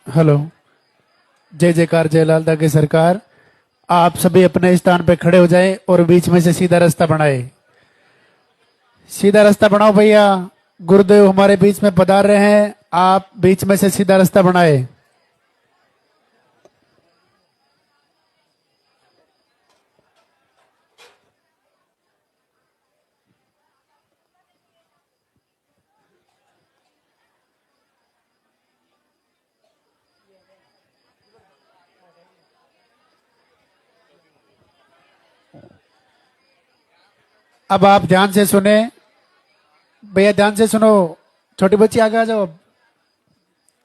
Hello. जय जयकार जय लालदा की सरकार। आप सभी अपने स्थान पे खड़े हो जाएं और बीच में से सीधा रास्ता बनाए। सीधा रास्ता बनाओ भैया। गुरुदेव हमारे बीच में पधार रहे हैं, आप बीच में से सीधा रास्ता बनाए। अब आप ध्यान से सुने भैया, ध्यान से सुनो। छोटी बच्ची आगे आ जाओ।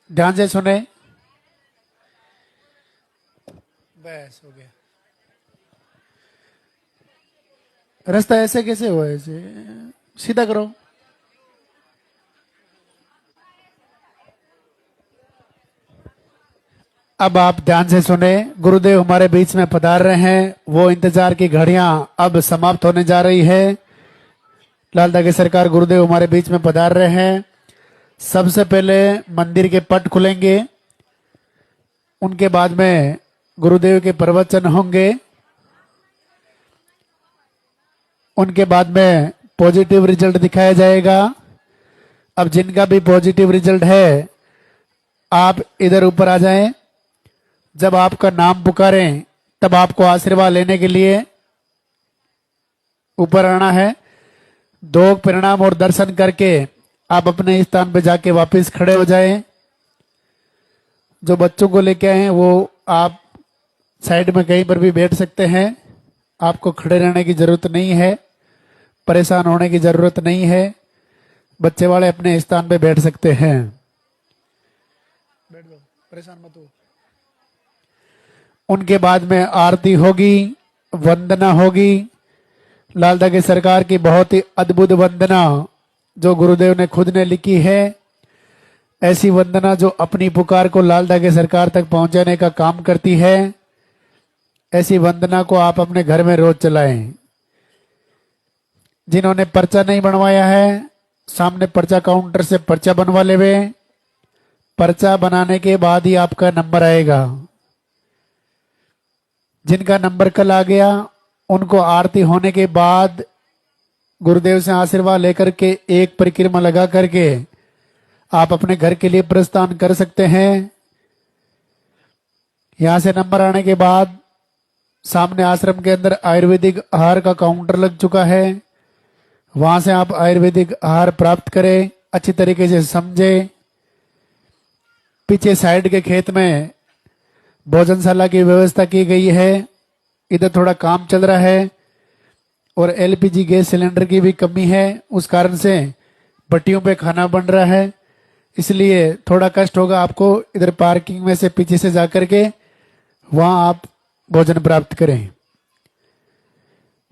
ध्यान से सुने। बस हो गया। रास्ता ऐसे कैसे हुआ? ऐसे सीधा करो। अब आप ध्यान से सुने। गुरुदेव हमारे बीच में पधार रहे हैं, वो इंतजार की घड़ियां अब समाप्त होने जा रही है। लालदा की सरकार गुरुदेव हमारे बीच में पधार रहे हैं। सबसे पहले मंदिर के पट खुलेंगे, उनके बाद में गुरुदेव के प्रवचन होंगे, उनके बाद में पॉजिटिव रिजल्ट दिखाया जाएगा। अब जिनका भी पॉजिटिव रिजल्ट है, आप इधर ऊपर आ जाएं। जब आपका नाम पुकारें तब आपको आशीर्वाद लेने के लिए ऊपर आना है। दो प्रणाम और दर्शन करके आप अपने स्थान पर जाके वापस खड़े हो जाएं। जो बच्चों को लेके आए हैं वो आप साइड में कहीं पर भी बैठ सकते हैं। आपको खड़े रहने की जरूरत नहीं है, परेशान होने की जरूरत नहीं है। बच्चे वाले अपने स्थान पे बैठ सकते हैं। बैठ जाओ, परेशान मत हो। उनके बाद में आरती होगी, वंदना होगी। लालदा की सरकार की बहुत ही अद्भुत वंदना जो गुरुदेव ने खुद ने लिखी है। ऐसी वंदना जो अपनी पुकार को लालदा की सरकार तक पहुंचाने का काम करती है। ऐसी वंदना को आप अपने घर में रोज चलाएं। जिन्होंने पर्चा नहीं बनवाया है, सामने पर्चा काउंटर से पर्चा बनवा लेवे। पर्चा बनाने के बाद ही आपका नंबर आएगा। जिनका नंबर कल आ गया, उनको आरती होने के बाद गुरुदेव से आशीर्वाद लेकर के एक परिक्रमा लगा करके आप अपने घर के लिए प्रस्थान कर सकते हैं। यहां से नंबर आने के बाद सामने आश्रम के अंदर आयुर्वेदिक आहार का काउंटर लग चुका है। वहां से आप आयुर्वेदिक आहार प्राप्त करें, अच्छी तरीके से समझे। पीछे साइड के खेत में भोजनशाला की व्यवस्था की गई है। इधर थोड़ा काम चल रहा है और एलपीजी गैस सिलेंडर की भी कमी है, उस कारण से भट्टियों पे खाना बन रहा है। इसलिए थोड़ा कष्ट होगा आपको। इधर पार्किंग में से पीछे से जाकर के वहां आप भोजन प्राप्त करें।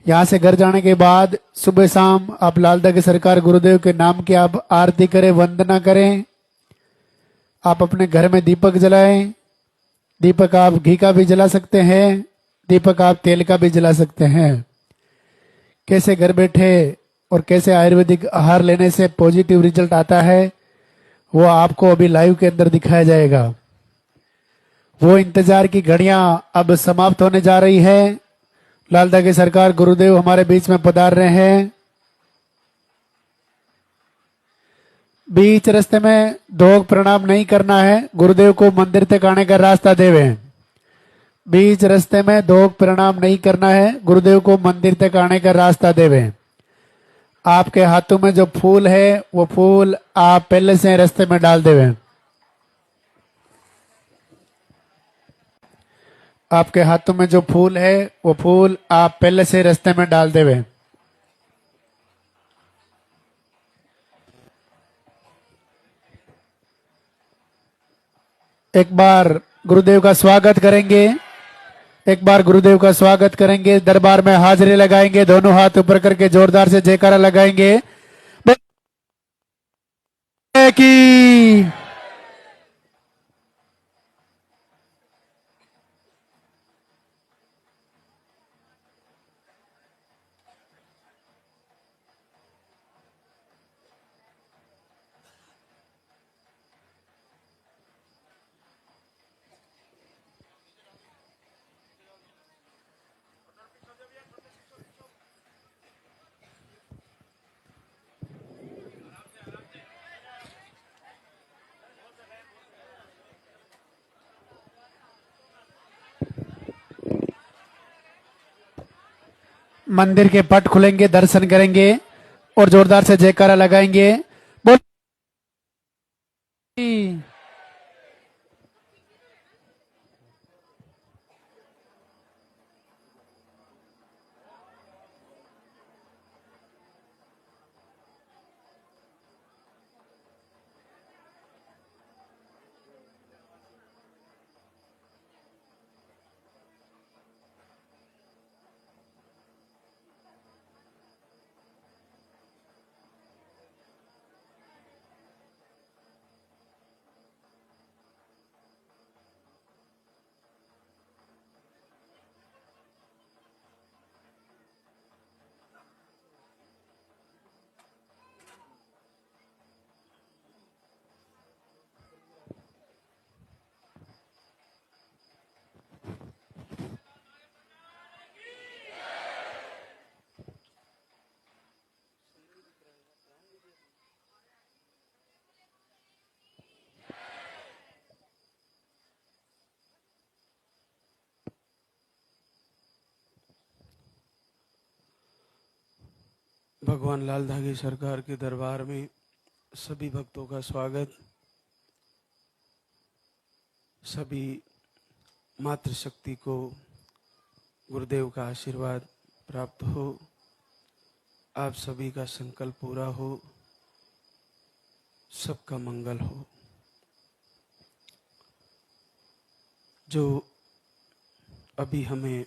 यहां से घर जाने के बाद सुबह शाम आप लालदा की सरकार गुरुदेव के नाम की आप आरती करें, वंदना करें। आप अपने घर में दीपक जलाएं। दीपक आप घी का भी जला सकते हैं, दीपक आप तेल का भी जला सकते हैं। कैसे घर बैठे और कैसे आयुर्वेदिक आहार लेने से पॉजिटिव रिजल्ट आता है वो आपको अभी लाइव के अंदर दिखाया जाएगा। वो इंतजार की घड़ियां अब समाप्त होने जा रही है। लालदा की सरकार गुरुदेव हमारे बीच में पधार रहे हैं। बीच रास्ते में दो प्रणाम नहीं करना है, गुरुदेव को मंदिर तक आने का रास्ता देवे। बीच रास्ते में दो प्रणाम नहीं करना है, गुरुदेव को मंदिर तक आने का रास्ता देवे। आपके हाथों में जो फूल है वो फूल आप पहले से रास्ते में डाल देवे। आपके हाथों में जो फूल है वो फूल आप पहले से रास्ते में डाल देवे। एक बार गुरुदेव का स्वागत करेंगे। एक बार गुरुदेव का स्वागत करेंगे। दरबार में हाजिरी लगाएंगे, दोनों हाथ ऊपर करके जोरदार से जयकारा लगाएंगे की। मंदिर के पट खुलेंगे, दर्शन करेंगे और जोरदार से जयकारा लगाएंगे। बोल भगवान लाल धागी सरकार के दरबार में सभी भक्तों का स्वागत। सभी मातृशक्ति को गुरुदेव का आशीर्वाद प्राप्त हो, आप सभी का संकल्प पूरा हो, सबका मंगल हो। जो अभी हमें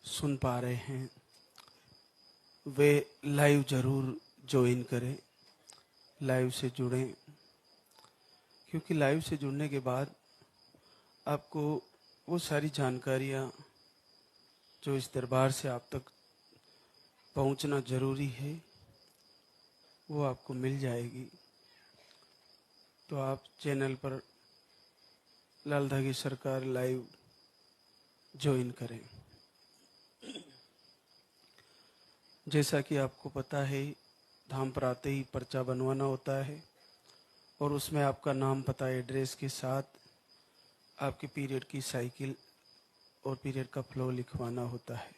सुन पा रहे हैं वे लाइव जरूर ज्वाइन करें, लाइव से जुड़ें, क्योंकि लाइव से जुड़ने के बाद आपको वो सारी जानकारियाँ जो इस दरबार से आप तक पहुंचना जरूरी है वो आपको मिल जाएगी। तो आप चैनल पर लाल धागी सरकार लाइव ज्वाइन करें। जैसा कि आपको पता है, धाम पर आते ही पर्चा बनवाना होता है और उसमें आपका नाम, पता, एड्रेस के साथ आपके पीरियड की साइकिल और पीरियड का फ्लो लिखवाना होता है।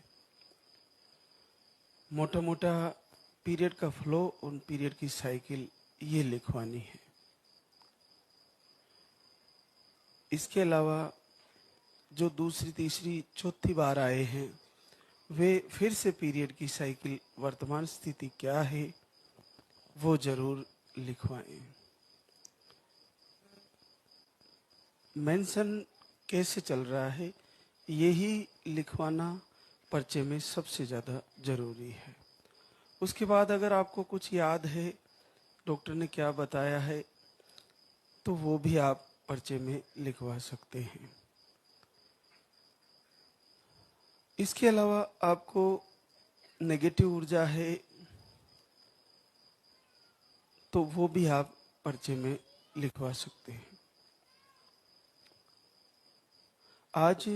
मोटा मोटा पीरियड का फ्लो और पीरियड की साइकिल ये लिखवानी है। इसके अलावा जो दूसरी, तीसरी, चौथी बार आए हैं वे फिर से पीरियड की साइकिल वर्तमान स्थिति क्या है वो जरूर लिखवाएं। मेंशन कैसे चल रहा है यही लिखवाना पर्चे में सबसे ज़्यादा जरूरी है। उसके बाद अगर आपको कुछ याद है, डॉक्टर ने क्या बताया है, तो वो भी आप पर्चे में लिखवा सकते हैं। इसके अलावा आपको नेगेटिव ऊर्जा है तो वो भी आप पर्चे में लिखवा सकते हैं। आज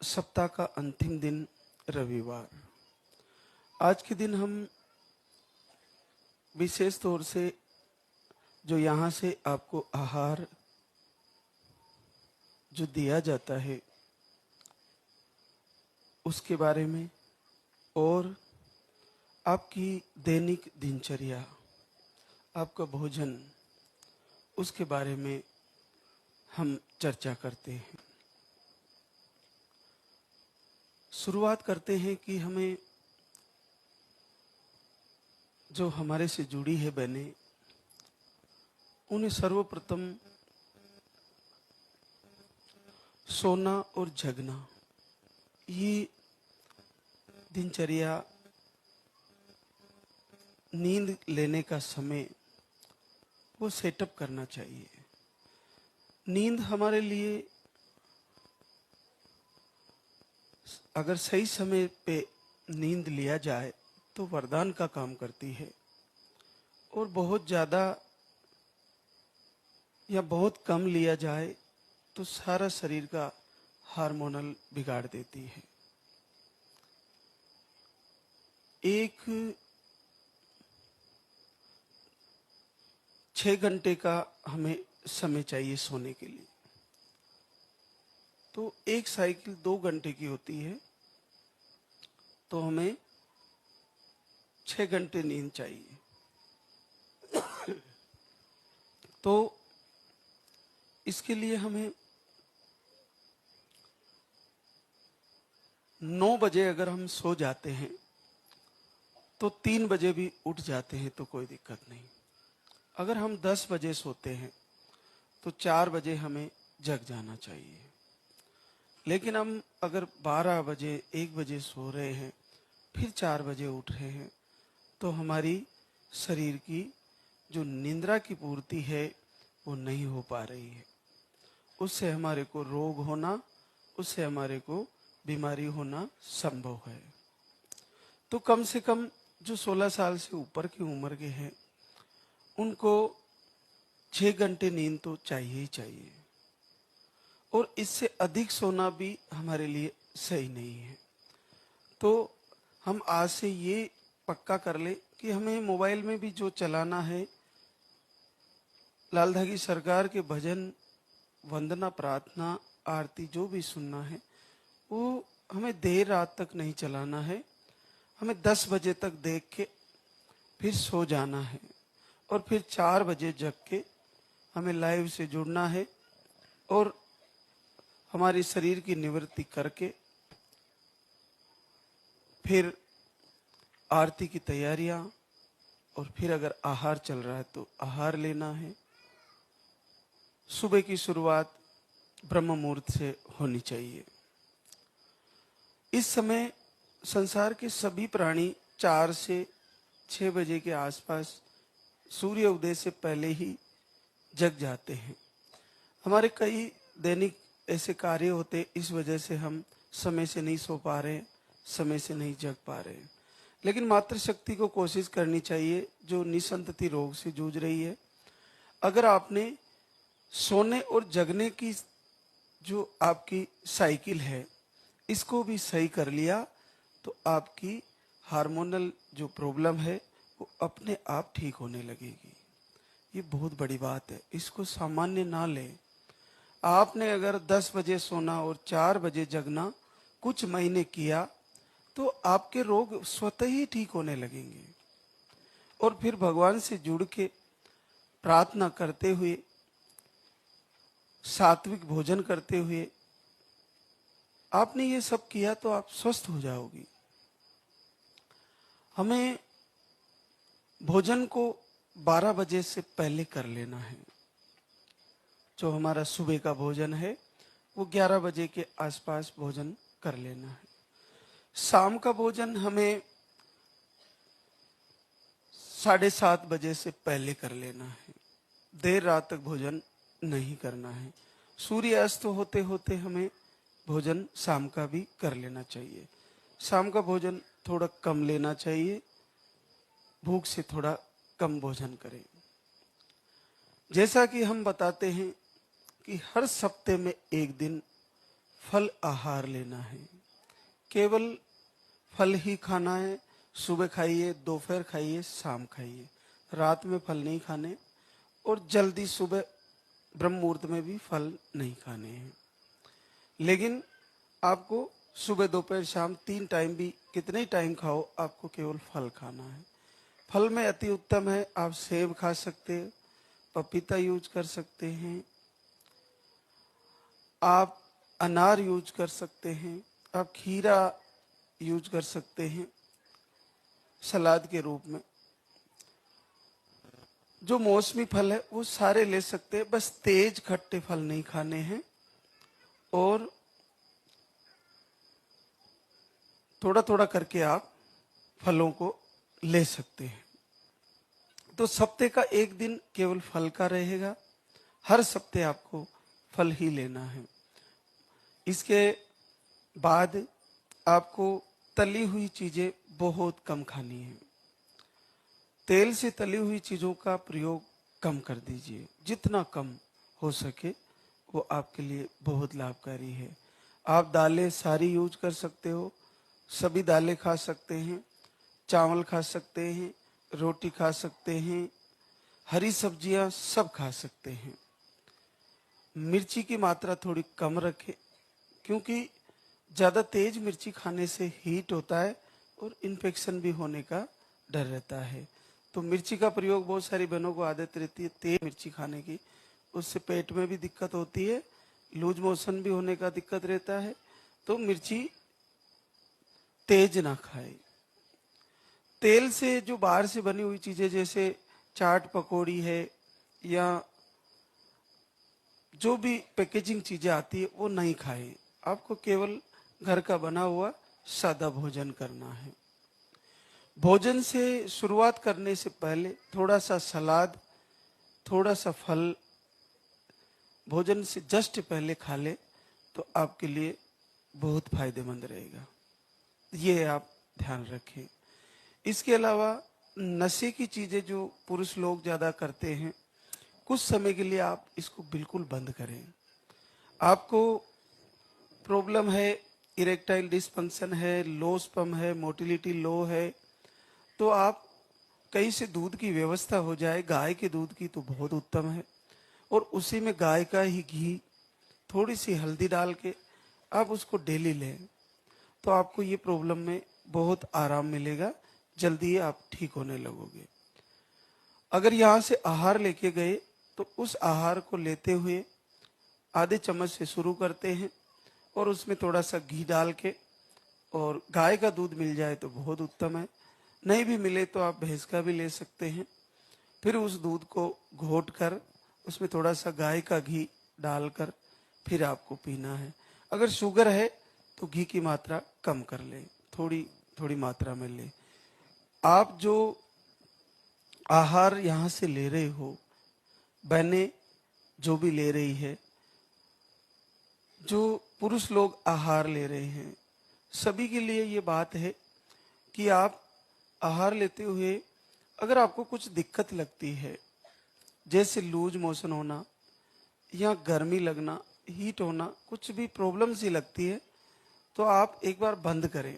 सप्ताह का अंतिम दिन रविवार। आज के दिन हम विशेष तौर से जो यहाँ से आपको आहार जो दिया जाता है उसके बारे में और आपकी दैनिक दिनचर्या, आपका भोजन, उसके बारे में हम चर्चा करते हैं। शुरुआत करते हैं कि हमें जो हमारे से जुड़ी है बहनें, उन्हें सर्वप्रथम सोना और जगना, ये दिनचर्या, नींद लेने का समय वो सेटअप करना चाहिए। नींद हमारे लिए अगर सही समय पे नींद लिया जाए तो वरदान का काम करती है, और बहुत ज़्यादा या बहुत कम लिया जाए तो सारा शरीर का हार्मोनल बिगाड़ देती है। एक 6 घंटे का हमें समय चाहिए सोने के लिए, तो एक साइकिल 2 घंटे की होती है। तो हमें 6 घंटे नींद चाहिए। तो इसके लिए हमें 9 बजे अगर हम सो जाते हैं तो 3 बजे भी उठ जाते हैं तो कोई दिक्कत नहीं। अगर हम 10 बजे सोते हैं तो 4 बजे हमें जग जाना चाहिए। लेकिन हम अगर 12 बजे 1 बजे सो रहे हैं फिर 4 बजे उठ रहे हैं तो हमारी शरीर की जो निद्रा की पूर्ति है वो नहीं हो पा रही है। उससे हमारे को रोग होना, उससे हमारे को बीमारी होना संभव है। तो कम से कम जो 16 साल से ऊपर की उम्र के हैं उनको 6 घंटे नींद तो चाहिए ही चाहिए, और इससे अधिक सोना भी हमारे लिए सही नहीं है। तो हम आज से ये पक्का कर ले कि हमें मोबाइल में भी जो चलाना है, लाल धागी सरकार के भजन, वंदना, प्रार्थना, आरती जो भी सुनना है वो हमें देर रात तक नहीं चलाना है। हमें 10 बजे तक देख के फिर सो जाना है और फिर 4 बजे जग के हमें लाइव से जुड़ना है और हमारे शरीर की निवृत्ति करके फिर आरती की तैयारियां, और फिर अगर आहार चल रहा है तो आहार लेना है। सुबह की शुरुआत ब्रह्म मुहूर्त से होनी चाहिए। इस समय संसार के सभी प्राणी 4 से 6 बजे के आसपास सूर्य उदय से पहले ही जग जाते हैं। हमारे कई दैनिक ऐसे कार्य होते, इस वजह से हम समय से नहीं सो पा रहे, समय से नहीं जग पा रहे। लेकिन मातृशक्ति को कोशिश करनी चाहिए जो निसंतति रोग से जूझ रही है। अगर आपने सोने और जगने की जो आपकी साइकिल है इसको भी सही कर लिया तो आपकी हार्मोनल जो प्रॉब्लम है वो अपने आप ठीक होने लगेगी। ये बहुत बड़ी बात है, इसको सामान्य ना लें। आपने अगर 10 बजे सोना और 4 बजे जगना कुछ महीने किया तो आपके रोग स्वतः ही ठीक होने लगेंगे। और फिर भगवान से जुड़ के प्रार्थना करते हुए, सात्विक भोजन करते हुए आपने ये सब किया तो आप स्वस्थ हो जाओगी। हमें भोजन को 12 बजे से पहले कर लेना है। जो हमारा सुबह का भोजन है वो 11 बजे के आसपास भोजन कर लेना है। शाम का भोजन हमें 7:30 बजे से पहले कर लेना है। देर रात तक भोजन नहीं करना है। सूर्य अस्त होते होते हमें भोजन शाम का भी कर लेना चाहिए। शाम का भोजन थोड़ा कम लेना चाहिए, भूख से थोड़ा कम भोजन करें। जैसा कि हम बताते हैं कि हर सप्ते में एक दिन फल आहार लेना है। केवल फल ही खाना है। सुबह खाइए, दोपहर खाइए, शाम खाइए, रात में फल नहीं खाने, और जल्दी सुबह ब्रह्म मुहूर्त में भी फल नहीं खाने हैं। लेकिन आपको सुबह, दोपहर, शाम 3 टाइम भी कितने टाइम खाओ, आपको केवल फल खाना है। फल में अति उत्तम है, आप सेब खा सकते हैं, पपीता यूज कर सकते हैं, आप अनार यूज कर सकते हैं, आप खीरा यूज कर सकते हैं सलाद के रूप में। जो मौसमी फल है वो सारे ले सकते हैं, बस तेज खट्टे फल नहीं खाने हैं, और थोड़ा थोड़ा करके आप फलों को ले सकते हैं। तो सप्ते का एक दिन केवल फल का रहेगा। हर सप्ते आपको फल ही लेना है। इसके बाद आपको तली हुई चीजें बहुत कम खानी है। तेल से तली हुई चीजों का प्रयोग कम कर दीजिए, जितना कम हो सके वो आपके लिए बहुत लाभकारी है। आप दालें सारी यूज कर सकते हो, सभी दालें खा सकते हैं, चावल खा सकते हैं, रोटी खा सकते हैं, हरी सब्जियां सब खा सकते हैं। मिर्ची की मात्रा थोड़ी कम रखें, क्योंकि ज्यादा तेज मिर्ची खाने से हीट होता है और इन्फेक्शन भी होने का डर रहता है। तो मिर्ची का प्रयोग बहुत सारी बहनों को आदत रहती है तेज मिर्ची खाने की, उससे पेट में भी दिक्कत होती है, लूज मोशन भी होने का दिक्कत रहता है। तो मिर्ची तेज ना खाए। तेल से जो बाहर से बनी हुई चीजें जैसे चाट पकौड़ी है या जो भी पैकेजिंग चीजें आती है वो नहीं खाए। आपको केवल घर का बना हुआ सादा भोजन करना है। भोजन से शुरुआत करने से पहले थोड़ा सा सलाद, थोड़ा सा फल भोजन से जस्ट पहले खा ले तो आपके लिए बहुत फायदेमंद रहेगा। ये आप ध्यान रखें। इसके अलावा नशे की चीजें जो पुरुष लोग ज्यादा करते हैं, कुछ समय के लिए आप इसको बिल्कुल बंद करें। आपको प्रॉब्लम है, इरेक्टाइल डिसफंक्शन है, लो स्पर्म है, मोटिलिटी लो है, तो आप कहीं से दूध की व्यवस्था हो जाए, गाय के दूध की तो बहुत उत्तम है, और उसी में गाय का ही घी, थोड़ी सी हल्दी डाल के आप उसको डेली लें तो आपको ये प्रॉब्लम में बहुत आराम मिलेगा, जल्दी ही आप ठीक होने लगोगे। अगर यहाँ से आहार लेके गए तो उस आहार को लेते हुए आधे चम्मच से शुरू करते हैं और उसमें थोड़ा सा घी डाल के, और गाय का दूध मिल जाए तो बहुत उत्तम है, नहीं भी मिले तो आप भैंस का भी ले सकते हैं। फिर उस दूध को घोट कर उसमें थोड़ा सा गाय का घी डालकर फिर आपको पीना है। अगर शुगर है तो घी की मात्रा कम कर ले, थोड़ी थोड़ी मात्रा में ले। आप जो आहार यहाँ से ले रहे हो, बहनें जो भी ले रही है, जो पुरुष लोग आहार ले रहे हैं, सभी के लिए ये बात है कि आप आहार लेते हुए अगर आपको कुछ दिक्कत लगती है, जैसे लूज मोशन होना या गर्मी लगना, हीट होना, कुछ भी प्रॉब्लम सी लगती है, तो आप एक बार बंद करें।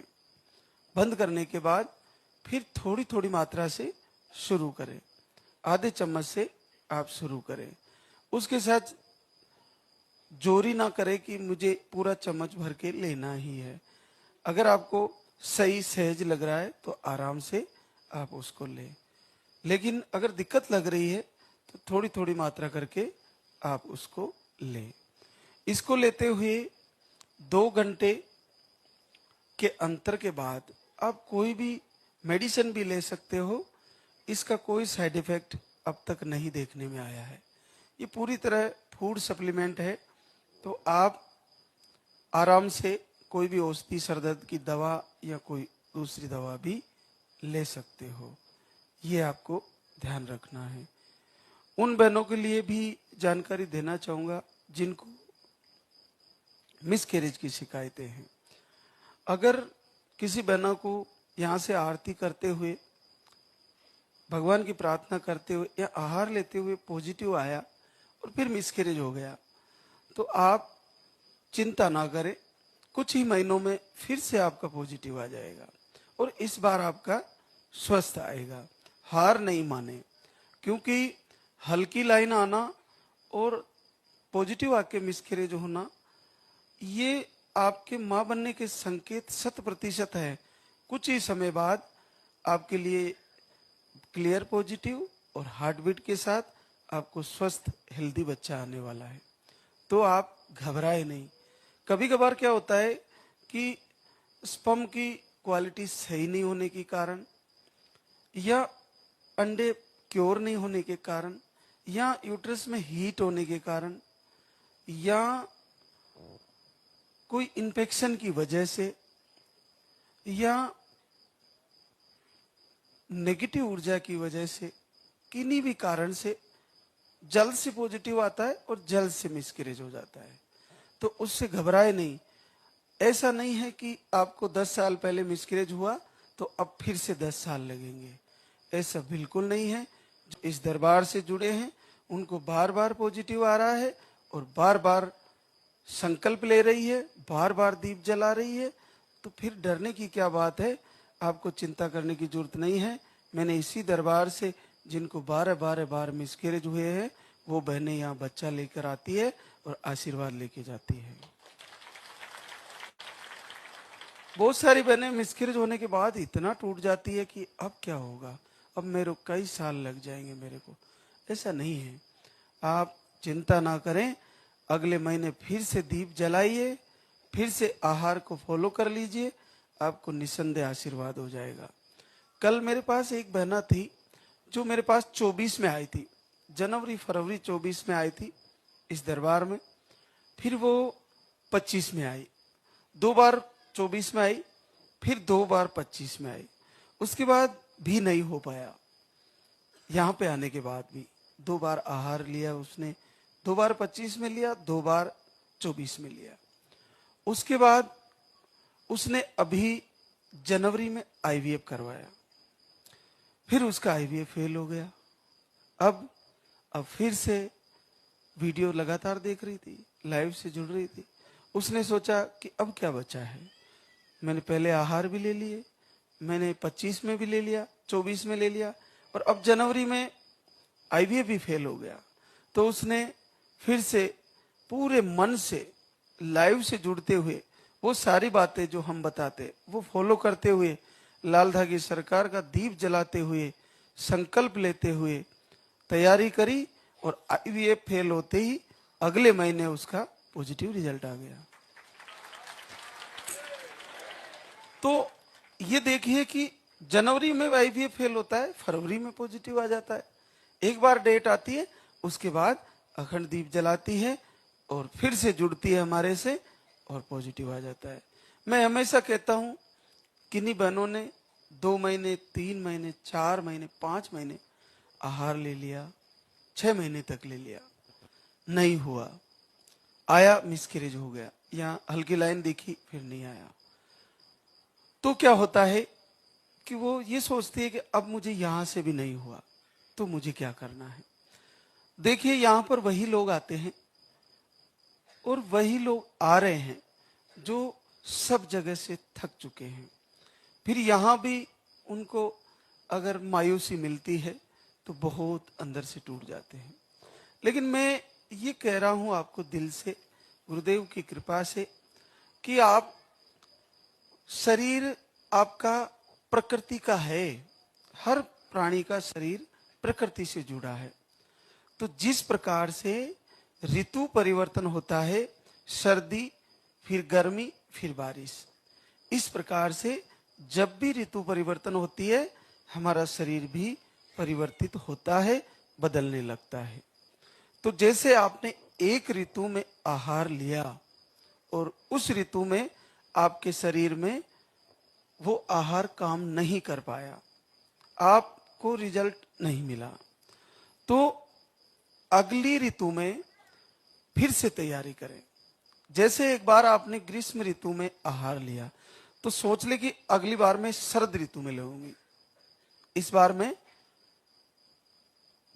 बंद करने के बाद फिर थोड़ी थोड़ी मात्रा से शुरू करें, आधे चम्मच से आप शुरू करें। उसके साथ जोरी ना करें कि मुझे पूरा चम्मच भर के लेना ही है। अगर आपको सही सहज लग रहा है तो आराम से आप उसको लें, लेकिन अगर दिक्कत लग रही है तो थोड़ी थोड़ी मात्रा करके आप उसको लें। इसको लेते हुए 2 घंटे के अंतर के बाद आप कोई भी मेडिसिन भी ले सकते हो। इसका कोई साइड इफेक्ट अब तक नहीं देखने में आया है। ये पूरी तरह फूड सप्लीमेंट है, तो आप आराम से कोई भी औषधि, सरदर्द की दवा या कोई दूसरी दवा भी ले सकते हो। ये आपको ध्यान रखना है। उन बहनों के लिए भी जानकारी देना चाहूंगा जिनको मिसकैरेज की शिकायतें हैं। अगर किसी बहना को यहाँ से आरती करते हुए, भगवान की प्रार्थना करते हुए या आहार लेते हुए पॉजिटिव आया और फिर मिसकैरेज हो गया, तो आप चिंता ना करें, कुछ ही महीनों में फिर से आपका पॉजिटिव आ जाएगा और इस बार आपका स्वस्थ आएगा। हार नहीं माने, क्योंकि हल्की लाइन आना और पॉजिटिव आके मिसकैरेज होना, ये आपके मां बनने के संकेत 100% है। कुछ ही समय बाद आपके लिए क्लियर पॉजिटिव और हार्ट बीट के साथ आपको स्वस्थ हेल्दी बच्चा आने वाला है। तो आप घबराए नहीं। कभी कभार क्या होता है कि स्पर्म की क्वालिटी सही नहीं होने के कारण, या अंडे क्योर नहीं होने के कारण, या यूट्रस में हीट होने के कारण, या कोई इन्फेक्शन की वजह से, या नेगेटिव ऊर्जा की वजह से, किन्हीं भी कारण से जल्द से पॉजिटिव आता है और जल्द से मिसकैरेज हो जाता है। तो उससे घबराए नहीं। ऐसा नहीं है कि आपको 10 साल पहले मिसकैरेज हुआ तो अब फिर से 10 साल लगेंगे, ऐसा बिल्कुल नहीं है। जो इस दरबार से जुड़े हैं उनको बार बार पॉजिटिव आ रहा है और बार बार संकल्प ले रही है, बार बार दीप जला रही है, तो फिर डरने की क्या बात है। आपको चिंता करने की जरूरत नहीं है। मैंने इसी दरबार से जिनको 12 मिसकैरेज हुए हैं, वो बहनें यहाँ बच्चा लेकर आती है और आशीर्वाद लेके जाती है। बहुत सारी बहनें मिसकैरेज होने के बाद इतना टूट जाती है कि अब क्या होगा, अब मेरे को कई साल लग जाएंगे मेरे को। ऐसा नहीं है, आप चिंता ना करें, अगले महीने फिर से दीप जलाइए, फिर से आहार को फॉलो कर लीजिए, आपको निसंदेह आशीर्वाद हो जाएगा। कल मेरे पास एक बहना थी जो मेरे पास 24 में आई थी, जनवरी फरवरी 24 में आई थी इस दरबार में, फिर वो 25 में आई, 2 बार 24 में आई, फिर 2 बार 25 में आई, उसके बाद भी नहीं हो पाया। यहाँ पे आने के बाद भी 2 बार आहार लिया उसने, 2 बार 25 में लिया, 2 बार 24 में लिया। उसके बाद उसने अभी जनवरी में आईवीएफ करवाया, फिर उसका आईवीएफ फेल हो गया। अब फिर से वीडियो लगातार देख रही थी, लाइव से जुड़ रही थी। उसने सोचा कि अब क्या बचा है, मैंने पहले आहार भी ले लिए, मैंने 25 में भी ले लिया, 24 में ले लिया, और अब जनवरी में आईवीएफ भी फेल हो गया। तो उसने फिर से पूरे मन से लाइव से जुड़ते हुए वो सारी बातें जो हम बताते वो फॉलो करते हुए, लाल धागी सरकार का दीप जलाते हुए, संकल्प लेते हुए तैयारी करी, और आईवीएफ फेल होते ही अगले महीने उसका पॉजिटिव रिजल्ट आ गया। तो ये देखिए कि जनवरी में आईवीएफ फेल होता है, फरवरी में पॉजिटिव आ जाता है। एक बार डेट आती है, उसके बाद अखंड दीप जलाती है और फिर से जुड़ती है हमारे से और पॉजिटिव आ जाता है। मैं हमेशा कहता हूं, किन्हीं बहनों ने 2 महीने, 3 महीने, 4 महीने, 5 महीने आहार ले लिया, 6 महीने तक ले लिया, नहीं हुआ, आया मिसकैरेज हो गया, यहाँ हल्की लाइन दिखी फिर नहीं आया, तो क्या होता है कि वो ये सोचती है कि अब मुझे यहां से भी नहीं हुआ तो मुझे क्या करना है। देखिए यहां पर वही लोग आते हैं और वही लोग आ रहे हैं जो सब जगह से थक चुके हैं, फिर यहां भी उनको अगर मायूसी मिलती है तो बहुत अंदर से टूट जाते हैं। लेकिन मैं ये कह रहा हूं आपको दिल से, गुरुदेव की कृपा से, कि आप शरीर आपका प्रकृति का है, हर प्राणी का शरीर प्रकृति से जुड़ा है। तो जिस प्रकार से ऋतु परिवर्तन होता है, सर्दी फिर गर्मी फिर बारिश, इस प्रकार से जब भी ऋतु परिवर्तन होती है हमारा शरीर भी परिवर्तित होता है, बदलने लगता है। तो जैसे आपने एक ऋतु में आहार लिया और उस ऋतु में आपके शरीर में वो आहार काम नहीं कर पाया, आपको रिजल्ट नहीं मिला, तो अगली ऋतु में फिर से तैयारी करें। जैसे एक बार आपने ग्रीष्म ऋतु में आहार लिया तो सोच ले कि अगली बार मैं शरद ऋतु में लूंगी, इस बार मैं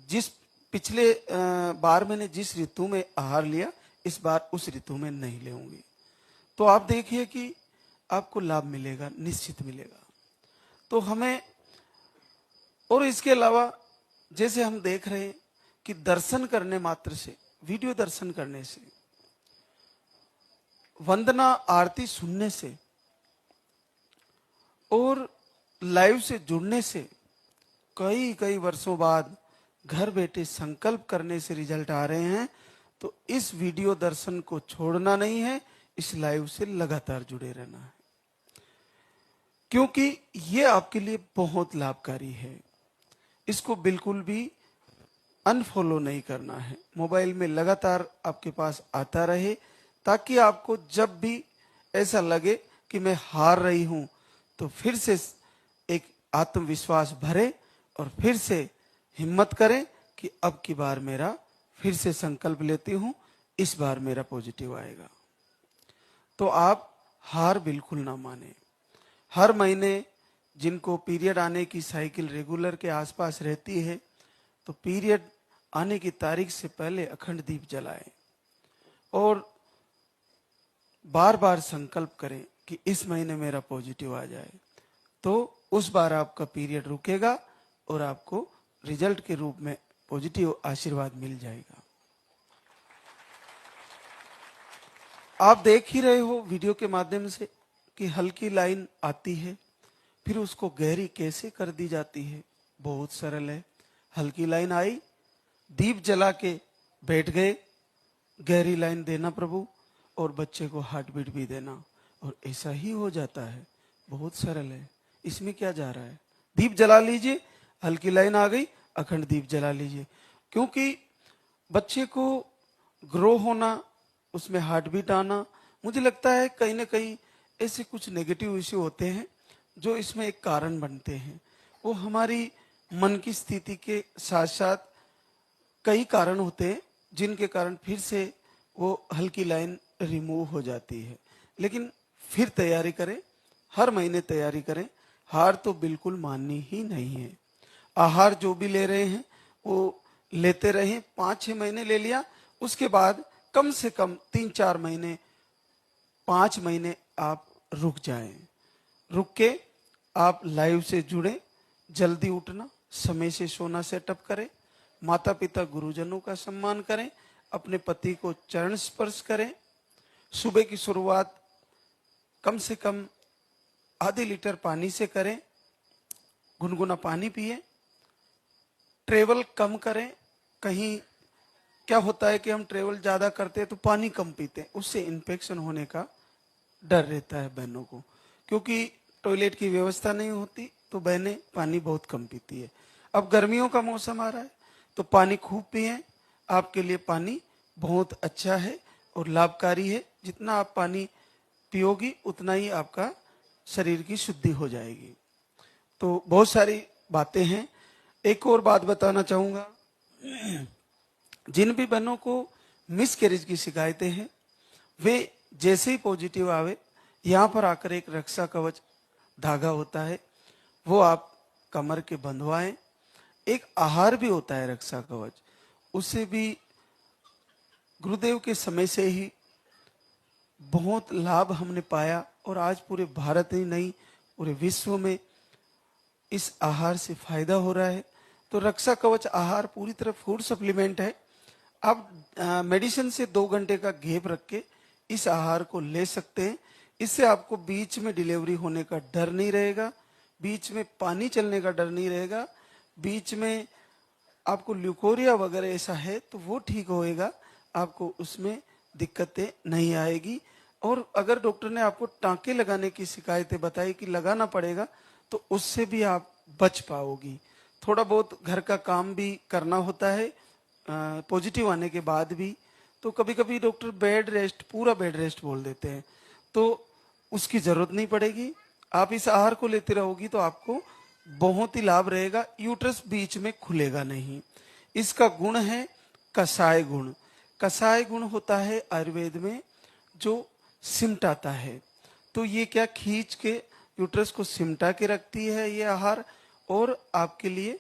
जिस पिछले बार मैंने जिस ऋतु में आहार लिया इस बार उस ऋतु में नहीं लेऊंगी, तो आप देखिए कि आपको लाभ मिलेगा, निश्चित मिलेगा। तो हमें, और इसके अलावा जैसे हम देख रहे हैं कि दर्शन करने मात्र से, वीडियो दर्शन करने से, वंदना आरती सुनने से और लाइव से जुड़ने से कई कई वर्षों बाद घर बैठे संकल्प करने से रिजल्ट आ रहे हैं। तो इस वीडियो दर्शन को छोड़ना नहीं है, इस लाइव से लगातार जुड़े रहना है, क्योंकि ये आपके लिए बहुत लाभकारी है। इसको बिल्कुल भी अनफॉलो नहीं करना है, मोबाइल में लगातार आपके पास आता रहे, ताकि आपको जब भी ऐसा लगे कि मैं हार रही हूं तो फिर से एक आत्मविश्वास भरे और फिर से हिम्मत करें कि अब की बार मेरा, फिर से संकल्प लेती हूं, इस बार मेरा पॉजिटिव आएगा। तो आप हार बिल्कुल ना माने। हर महीने जिनको पीरियड आने की साइकिल रेगुलर के आसपास रहती है, तो पीरियड आने की तारीख से पहले अखंड दीप जलाएं और बार बार संकल्प करें कि इस महीने मेरा पॉजिटिव आ जाए, तो उस बार आपका पीरियड रुकेगा और आपको रिजल्ट के रूप में पॉजिटिव आशीर्वाद मिल जाएगा। आप देख ही रहे हो वीडियो के माध्यम से कि हल्की लाइन आती है, फिर उसको गहरी कैसे कर दी जाती है। बहुत सरल है। हल्की लाइन आई, दीप जला के बैठ गए, गहरी लाइन देना प्रभु, और बच्चे को हार्ट बीट भी देना, और ऐसा ही हो जाता है। बहुत सरल है, इसमें क्या जा रहा है। दीप जला लीजिए, हल्की लाइन आ गई, अखंड दीप जला लीजिए। क्योंकि बच्चे को ग्रो होना, उसमें हार्ट बीट आना, मुझे लगता है कहीं ना कहीं ऐसे कुछ नेगेटिव इश्यू होते हैं जो इसमें एक कारण बनते हैं। वो हमारी मन की स्थिति के साथ साथ कई कारण होते हैं जिनके कारण फिर से वो हल्की लाइन रिमूव हो जाती है। लेकिन फिर तैयारी करें, हर महीने तैयारी करें। हार तो बिल्कुल माननी ही नहीं है। आहार जो भी ले रहे हैं वो लेते रहें। 5-6 महीने ले लिया, उसके बाद कम से कम 3-4 महीने, 5 महीने आप रुक जाएं। रुक के आप लाइव से जुड़े, जल्दी उठना, समय से सोना सेटअप करें, माता पिता गुरुजनों का सम्मान करें, अपने पति को चरण स्पर्श करें, सुबह की शुरुआत कम से कम आधे लीटर पानी से करें, गुनगुना पानी पिए, ट्रेवल कम करें। कहीं क्या होता है कि हम ट्रेवल ज्यादा करते हैं तो पानी कम पीते हैं, उससे इन्फेक्शन होने का डर रहता है बहनों को, क्योंकि टॉयलेट की व्यवस्था नहीं होती तो बहनें पानी बहुत कम पीती है। अब गर्मियों का मौसम आ रहा है तो पानी खूब पिए। आपके लिए पानी बहुत अच्छा है और लाभकारी है। जितना आप पानी पियोगी उतना ही आपका शरीर की शुद्धि हो जाएगी। तो बहुत सारी बातें हैं। एक और बात बताना चाहूंगा, जिन भी बहनों को मिसकैरेज की शिकायतें हैं वे जैसे ही पॉजिटिव आवे, यहाँ पर आकर एक रक्षा कवच धागा होता है, वो आप कमर के बंधवाएं। एक आहार भी होता है रक्षा कवच, उससे भी गुरुदेव के समय से ही बहुत लाभ हमने पाया, और आज पूरे भारत ही नहीं पूरे विश्व में इस आहार से फायदा हो रहा है। तो रक्षा कवच आहार पूरी तरह फूड सप्लीमेंट है। आप मेडिसिन से 2 घंटे का गैप रख के इस आहार को ले सकते हैं। इससे आपको बीच में डिलीवरी होने का डर नहीं रहेगा, बीच में पानी चलने का डर नहीं रहेगा, बीच में आपको ल्यूकोरिया वगैरह ऐसा है तो वो ठीक होएगा, आपको उसमें दिक्कतें नहीं आएगी। और अगर डॉक्टर ने आपको टांके लगाने की शिकायतें बताई कि लगाना पड़ेगा, तो उससे भी आप बच पाओगी। थोड़ा बहुत घर का काम भी करना होता है पॉजिटिव आने के बाद भी, तो कभी कभी डॉक्टर बेड रेस्ट, पूरा बेड रेस्ट बोल देते हैं, तो उसकी जरूरत नहीं पड़ेगी। आप इस आहार को लेते रहोगी तो आपको बहुत ही लाभ रहेगा। यूट्रस बीच में खुलेगा नहीं। इसका गुण है कसाय गुण। कसाय गुण होता है आयुर्वेद में जो सिमटाता है। तो ये क्या खींच के यूट्रस को सिमटा के रखती है ये आहार, और आपके लिए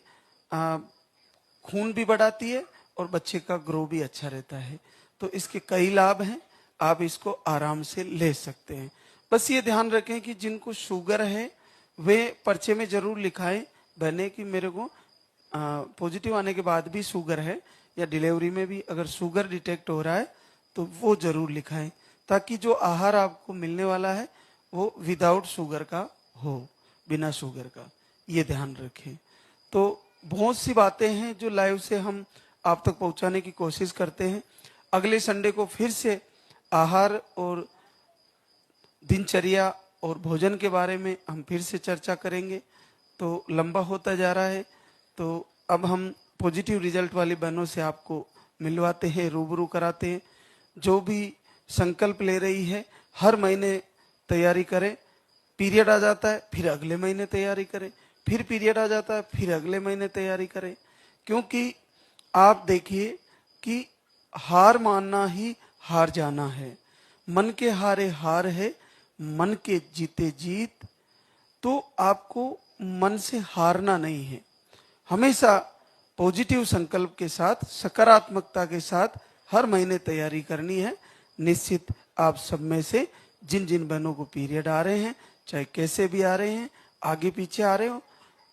खून भी बढ़ाती है और बच्चे का ग्रो भी अच्छा रहता है। तो इसके कई लाभ हैं, आप इसको आराम से ले सकते हैं। बस ये ध्यान रखें कि जिनको शुगर है वे पर्चे में जरूर लिखाएं बने कि मेरे को पॉजिटिव आने के बाद भी शुगर है, या डिलीवरी में भी अगर शुगर डिटेक्ट हो रहा है तो वो जरूर लिखाएं, ताकि जो आहार आपको मिलने वाला है वो विदाउट शुगर का हो, बिना शुगर का। ये ध्यान रखें। तो बहुत सी बातें हैं जो लाइव से हम आप तक पहुंचाने की कोशिश करते हैं। अगले संडे को फिर से आहार और दिनचर्या और भोजन के बारे में हम फिर से चर्चा करेंगे। तो लंबा होता जा रहा है, तो अब हम पॉजिटिव रिजल्ट वाली बहनों से आपको मिलवाते हैं, रूबरू कराते हैं। जो भी संकल्प ले रही है हर महीने तैयारी करें। पीरियड आ जाता है फिर अगले महीने तैयारी करें, फिर पीरियड आ जाता है फिर अगले महीने तैयारी करें। क्योंकि आप देखिए कि हार मानना ही हार जाना है। मन के हारे हार है, मन के जीते जीत। तो आपको मन से हारना नहीं है, हमेशा पॉजिटिव संकल्प के साथ, सकारात्मकता के साथ हर महीने तैयारी करनी है। निश्चित आप सब में से जिन जिन बहनों को पीरियड आ रहे हैं, चाहे कैसे भी आ रहे हैं, आगे पीछे आ रहे हो,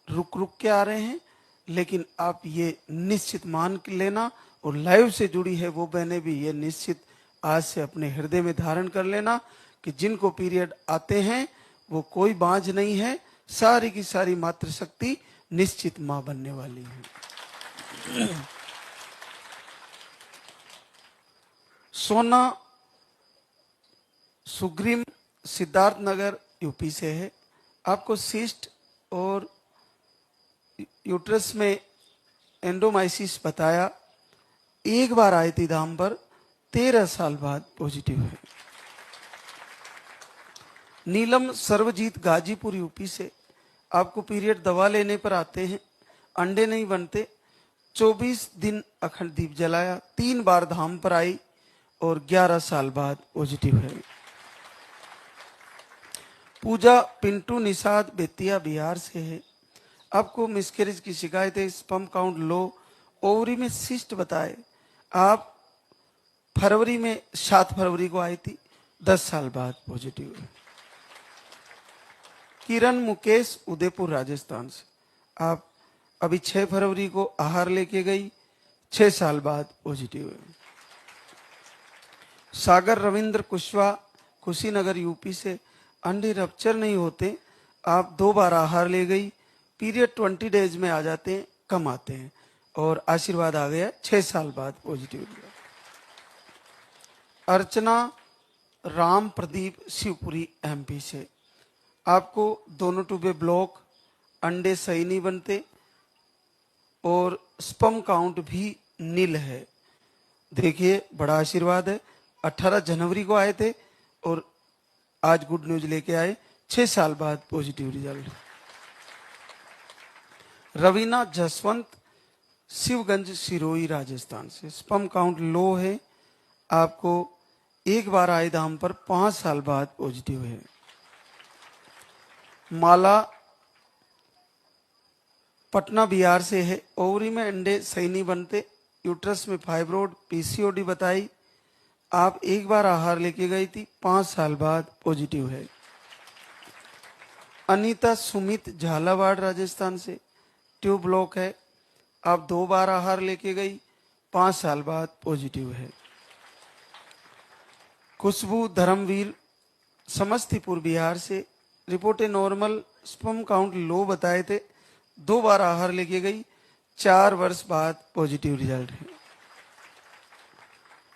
रुक रुक के आ रहे हैं, लेकिन आप ये निश्चित मान लेना, और लाइव से जुड़ी है वो बहनें भी ये निश्चित आज से अपने हृदय में धारण कर लेना कि जिनको पीरियड आते हैं वो कोई बांझ नहीं है, सारी की सारी मातृशक्ति निश्चित मां बनने वाली है। सोना सुग्रीम सिद्धार्थ नगर यूपी से है। आपको सिस्ट और यूट्रस में एंडोमाइसिस बताया, एक बार आई थी धाम पर, 13 साल बाद पॉजिटिव है। नीलम सर्वजीत गाजीपुर यूपी से, आपको पीरियड दवा लेने पर आते हैं, अंडे नहीं बनते, 24 दिन अखंड दीप जलाया, 3 बार धाम पर आई और 11 साल बाद पॉजिटिव है। पूजा पिंटू निषाद बेतिया बिहार से है। आपको मिसकैरेज की शिकायत है, स्पर्म काउंट लो, ओवरी में सिस्ट बताए, आप फरवरी में 7 फरवरी को आई थी, 10 साल बाद पॉजिटिव है। किरण मुकेश उदयपुर राजस्थान से, आप अभी 6 फरवरी को आहार लेके गई, 6 साल बाद पॉजिटिव है। सागर रविंद्र कुशवाहा कुशीनगर यूपी से, अंडे रप्चर नहीं होते, आप 2 बार आहार ले गई, पीरियड 20 डेज में आ जाते हैं, कम आते हैं और आशीर्वाद आ गया, 6 साल बाद पॉजिटिव लिया। अर्चना राम प्रदीप शिवपुरी एमपी से, आपको दोनों ट्यूबे ब्लॉक, अंडे सही नहीं बनते और स्पर्म काउंट भी नील है। देखिए बड़ा आशीर्वाद है, 18 जनवरी को आए थे और आज गुड न्यूज लेके आए, 6 साल बाद पॉजिटिव रिजल्ट। रवीना जसवंत शिवगंज सिरोही राजस्थान से, स्पर्म काउंट लो है, आपको एक बार आए धाम पर 5 साल बाद पॉजिटिव है। माला पटना बिहार से है, ओवरी में अंडे सही नहीं बनते, यूट्रस में फाइब्रोड पीसीओडी बताई, आप एक बार आहार लेके गई थी, 5 साल बाद पॉजिटिव है। अनीता सुमित झालावाड़ राजस्थान से, ट्यूब ब्लॉक है, आप 2 बार आहार लेके गई, 5 साल बाद पॉजिटिव है। खुशबू धर्मवीर समस्तीपुर बिहार से, रिपोर्टें नॉर्मल, स्पर्म काउंट लो बताए थे, 2 बार आहार लेके गई, 4 वर्ष बाद पॉजिटिव रिजल्ट है।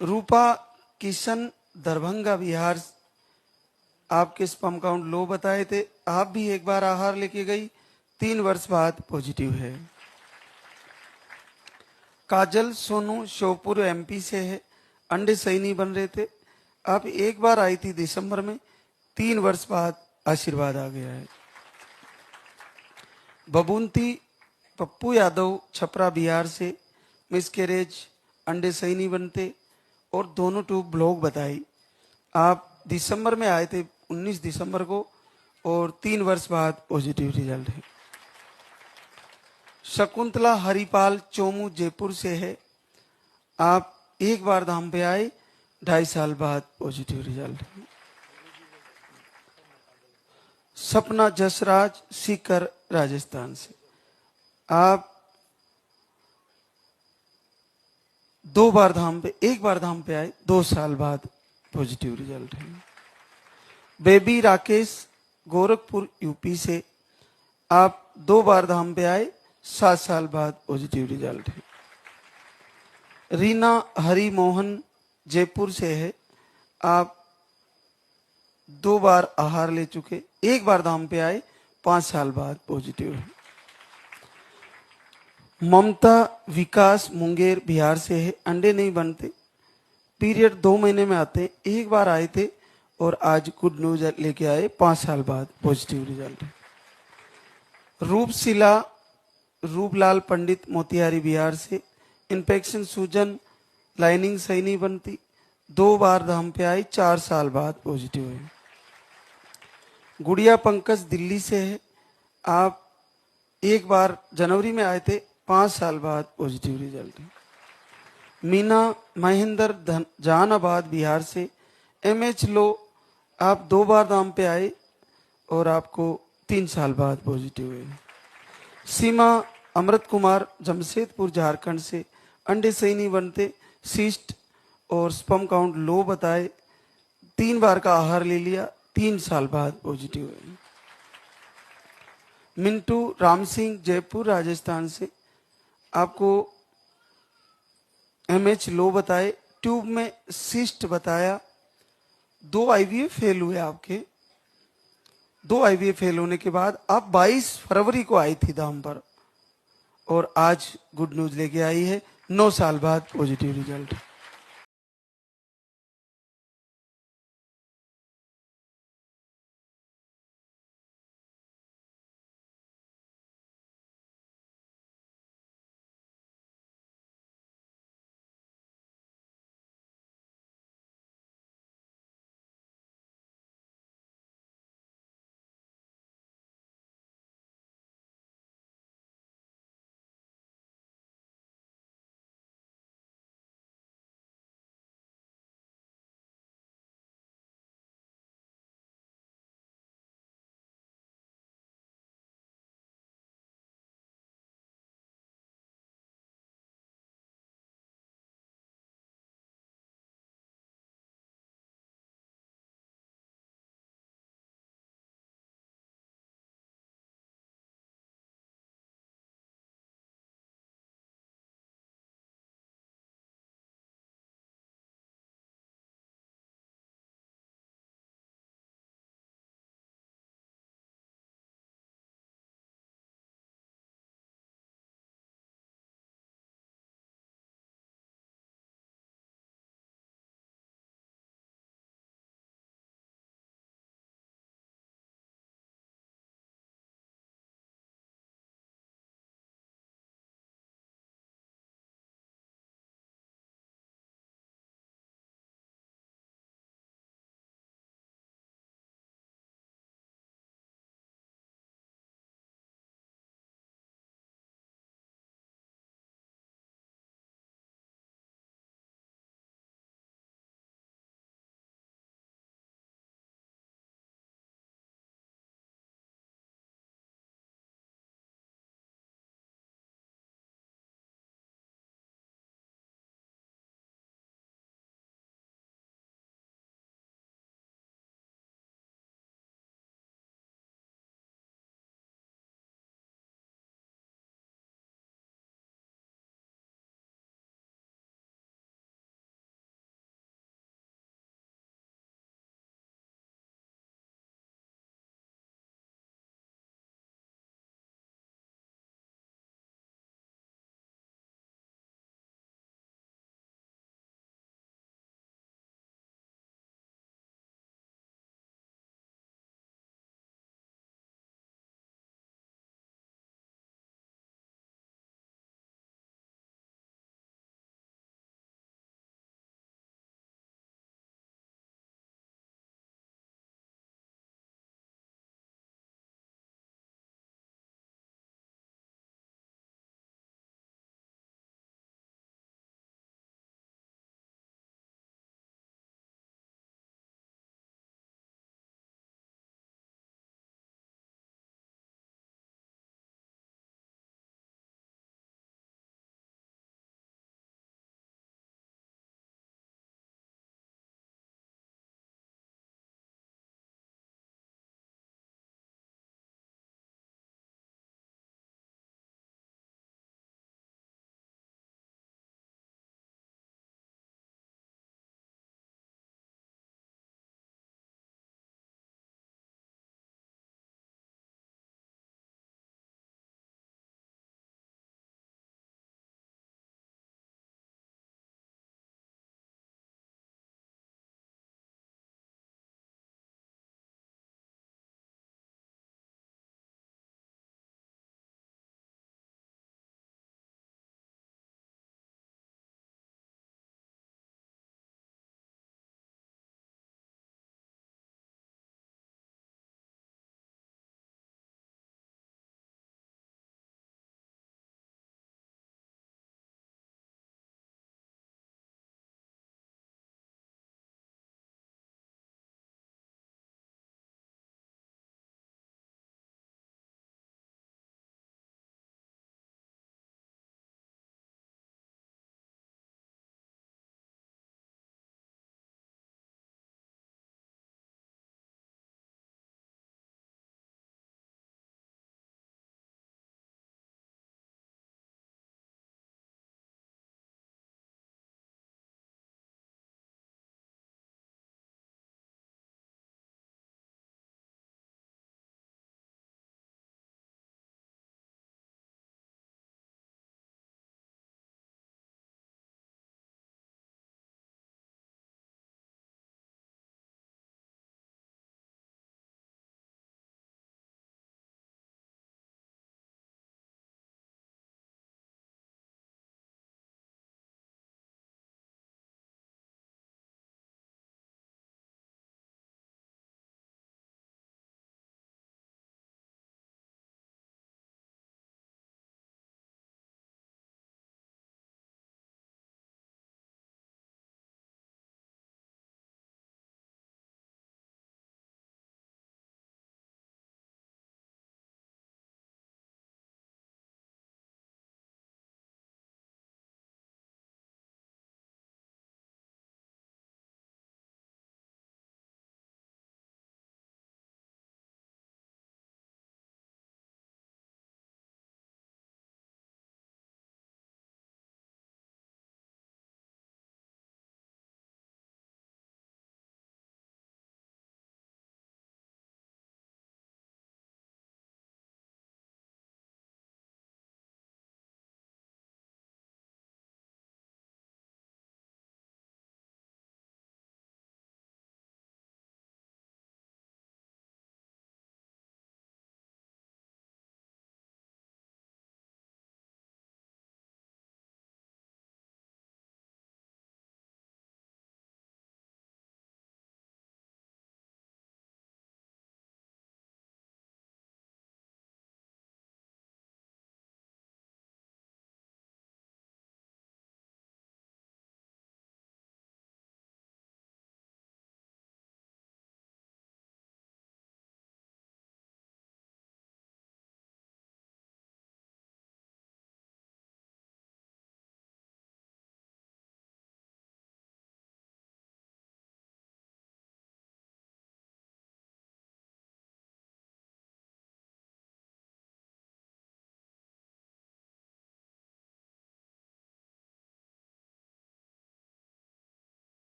रूपा किशन दरभंगा बिहार, आपके स्पर्म काउंट लो बताए थे, आप भी एक बार आहार लेके गई, 3 वर्ष बाद पॉजिटिव है। काजल सोनू श्योपुर एमपी से है, अंडे सही नहीं बन रहे थे, आप एक बार आई थी दिसंबर में, 3 वर्ष बाद आशीर्वाद आ गया है। बबूंती पप्पू यादव छपरा बिहार से, मिसकैरेज, अंडे सही नहीं बनते और दोनों ट्यूब ब्लॉक बताई, आप दिसंबर में आए थे 19 दिसंबर को और 3 वर्ष बाद पॉजिटिव रिजल्ट है। शकुंतला हरिपाल चोमू जयपुर से है, आप एक बार धाम पे आए, 2.5 साल बाद पॉजिटिव रिजल्ट है। सपना जसराज सीकर राजस्थान से, आप 2 बार धाम पे, एक बार धाम पे आए, 2 साल बाद पॉजिटिव रिजल्ट है। बेबी राकेश गोरखपुर यूपी से, आप 2 बार धाम पे आए, 7 साल बाद पॉजिटिव रिजल्ट है। रीना हरि मोहन जयपुर से है, आप 2 बार आहार ले चुके, एक बार धाम पे आए, 5 साल बाद पॉजिटिव है। ममता विकास मुंगेर बिहार से है, अंडे नहीं बनते, पीरियड 2 महीने में आते, एक बार आए थे और आज गुड न्यूज लेके आए, 5 साल बाद पॉजिटिव रिजल्ट है। रूपशिला रूपलाल पंडित मोतिहारी बिहार से, इन्फेक्शन सूजन, लाइनिंग सही नहीं बनती, 2 बार धाम पे आई, 4 साल बाद पॉजिटिव है। गुड़िया पंकज दिल्ली से है, आप एक बार जनवरी में आए थे, 5 साल बाद पॉजिटिव रिजल्ट है। मीना महेंद्र जहानाबाद बिहार से, एमएच लो, आप 2 बार धाम पे आए और आपको 3 साल बाद पॉजिटिव है। सीमा अमृत कुमार जमशेदपुर झारखंड से, अंडे सही नहीं बनते, सिस्ट और स्पर्म काउंट लो बताए, 3 बार का आहार ले लिया, 3 साल बाद पॉजिटिव हुए। मिंटू राम सिंह, जयपुर राजस्थान से, आपको एमएच लो बताए, ट्यूब में सिस्ट बताया, 2 आईवीएफ फेल हुए आपके। 2 आईवीएफ फेल होने के बाद आप 22 फरवरी को आई थी धाम पर, और आज गुड न्यूज लेके आई है, 9 साल बाद पॉजिटिव रिजल्ट।